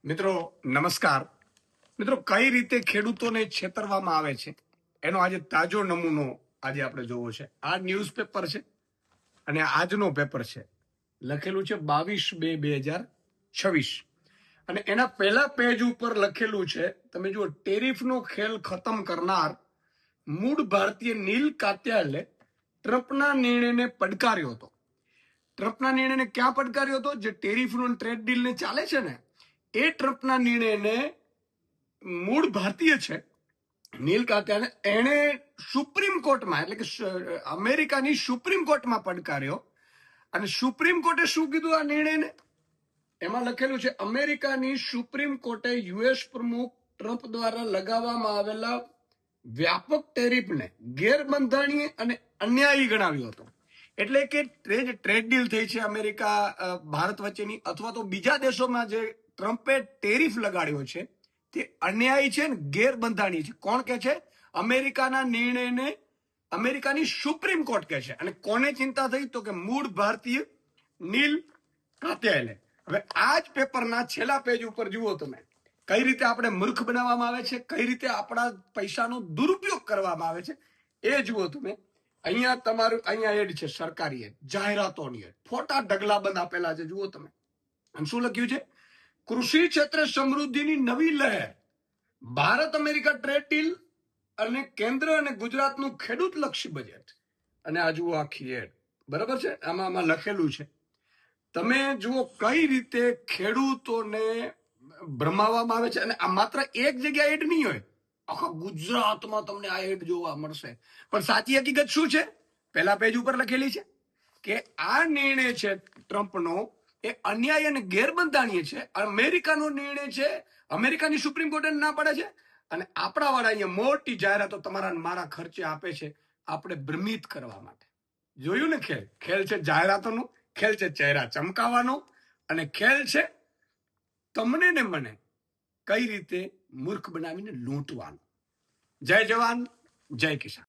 મિત્રો નમસ્કાર. મિત્રો, કઈ રીતે ખેડૂતોને છેતરવામાં આવે છે એનો આજે તાજો નમૂનો આજે આપણે જોવો છે. આ ન્યૂઝપેપર છે અને આજનો પેપર છે. લખેલું છે 22/2/2026 અને એના પહેલા પેજ ઉપર લખેલું છે, તમે જુઓ, ટેરિફનો ખેલ ખતમ કરનાર મૂળ ભારતીય નીલ કાત્યાલે ટ્રમ્પના નિર્ણયને પડકાર્યો હતો. ટ્રમ્પના નિર્ણયને ક્યાં પડકાર્યો હતો? જે ટેરિફનો ટ્રેડ ડીલને ચાલે છે ને, એ ટ્રમ્પના નિર્ણયને મૂળ ભારતીય છે નીલ કાત્યાને, એણે સુપ્રીમ કોર્ટમાં, એટલે કે અમેરિકાની સુપ્રીમ કોર્ટમાં પડકાર્યો. અને સુપ્રીમ કોર્ટે શું કીધું આ નિર્ણયને? એમાં લખેલું છે, અમેરિકાની સુપ્રીમ કોર્ટે યુએસ પ્રમુખ ટ્રમ્પ દ્વારા લગાવવામાં આવેલા વ્યાપક ટેરિફને ગેરબંધારણીય અને અન્યાયી ગણાવ્યો હતો. એટલે કે ટ્રેડ ડીલ થઈ છે અમેરિકા ભારત વચ્ચેની, અથવા તો બીજા દેશોમાં જે ટ્રમ્પે ટેરિફ લગાડ્યો છે તે અન્યાયી છે ને ગેરબંધારણીય છે. કોણ કે છે? અમેરિકાના નિર્ણયને અમેરિકાની સુપ્રીમ કોર્ટ કે છે. અને કોને ચિંતા થઈ? તો કે મૂળ ભારતીય નીલ કાત્યાલે. હવે આ જ પેપરના છેલ્લા પેજ ઉપર જુઓ તમે, કઈ રીતે આપણે મૂર્ખ બનાવવામાં આવે છે, કઈ રીતે આપણા પૈસાનો દુરુપયોગ કરવામાં આવે છે એ જુઓ તમે. અહીંયા તમારું અહીંયા એડ છે, સરકારી એડ, જાહેરાતોની એડ, ફોટા ઢગલાબંધ આપેલા છે, જુઓ તમે. અને શું લખ્યું છે? કૃષિ ક્ષેત્રે સમૃદ્ધિની નવી લહેર, ભારત અમેરિકા ટ્રેડ ડીલ અને કેન્દ્ર અને ગુજરાતનું ખેડૂત લક્ષી બજેટ. અને આ જુઓ આખી એડ, બરાબર છે? આમાં લખેલું છે. તમે જુઓ કઈ રીતે ખેડૂતોને ભ્રમાવવામાં આવે છે. અને આ માત્ર એક જગ્યાએ એડ નહીં હોય, આખા ગુજરાતમાં તમને આ એડ જોવા મળશે. પણ સાચી હકીકત શું છે? પહેલા પેજ ઉપર લખેલી છે કે આ નિર્ણય છે ટ્રમ્પનો, એ અન્યાય અને ગેરબંધારણીય છે. અમેરિકાનો નિર્ણય છે, અમેરિકાની સુપ્રીમ કોર્ટે ના પાડે છે, અને આપણા વાળા અહીંયા મોટી જાહેરાતો તમારા મારા ખર્ચે આપે છે આપણે ભ્રમિત કરવા માટે. જોયું ને? ખેલ છે જાહેરાતોનો, ખેલ છે ચહેરા ચમકાવવાનો, અને ખેલ છે તમને ને મને કઈ રીતે મૂર્ખ બનાવીને લૂંટવાનો. જય જવાન, જય કિસાન.